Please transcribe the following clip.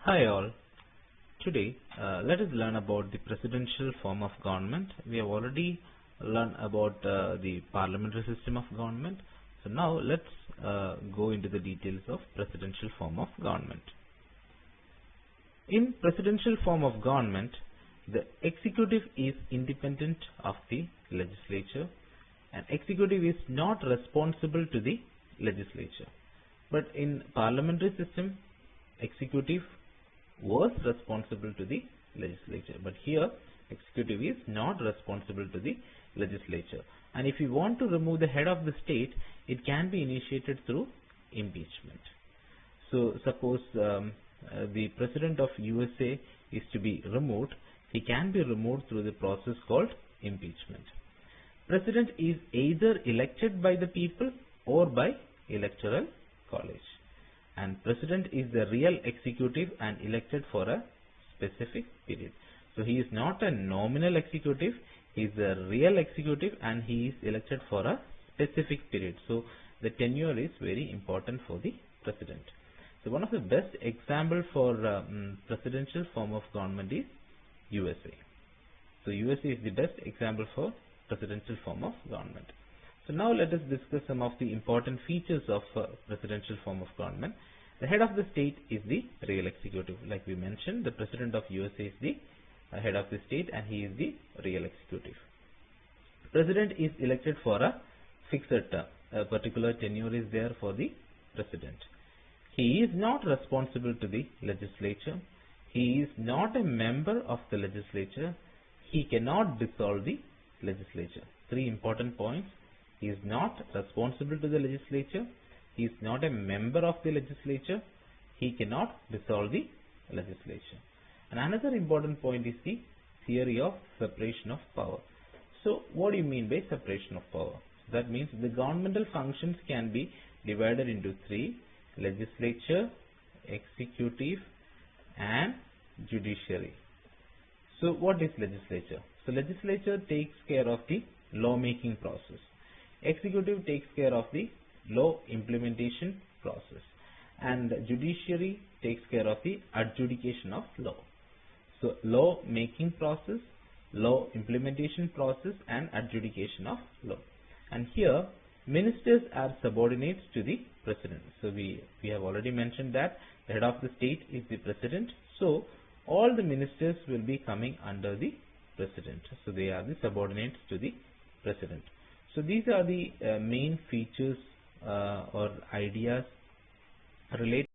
Hi all. Today let us learn about the presidential form of government. We have already learned about the parliamentary system of government. So now let's go into the details of presidential form of government. In presidential form of government, the executive is independent of the legislature, and executive is not responsible to the legislature. But in parliamentary system, executive was responsible to the legislature, but here executive is not responsible to the legislature. And if you want to remove the head of the state, it can be initiated through impeachment. So suppose the president of USA is to be removed, he can be removed through the process called impeachment. President is either elected by the people or by electoral college, and president is the real executive and elected for a specific period. So he is not a nominal executive, he is a real executive and he is elected for a specific period. So the tenure is very important for the president. So one of the best example for presidential form of government is USA. So USA is the best example for presidential form of government. So now let us discuss some of the important features of presidential form of government. The head of the state is the real executive. Like we mentioned, the president of USA is the head of the state and he is the real executive. President is elected for a fixed term. A particular tenure is there for the president. He is not responsible to the legislature. He is not a member of the legislature. He cannot dissolve the legislature. Three important points. He is not responsible to the legislature. He is not a member of the legislature. He cannot dissolve the legislature. And another important point is the theory of separation of power. So what do you mean by separation of power? That means the governmental functions can be divided into three: legislature, executive and judiciary. So what is legislature? So legislature takes care of the lawmaking process. Executive takes care of the law implementation process, and judiciary takes care of the adjudication of law. So law making process, law implementation process and adjudication of law. And here ministers are subordinates to the president. So we have already mentioned that the head of the state is the president. So all the ministers will be coming under the president. So they are the subordinates to the president. So these are the main features or ideas related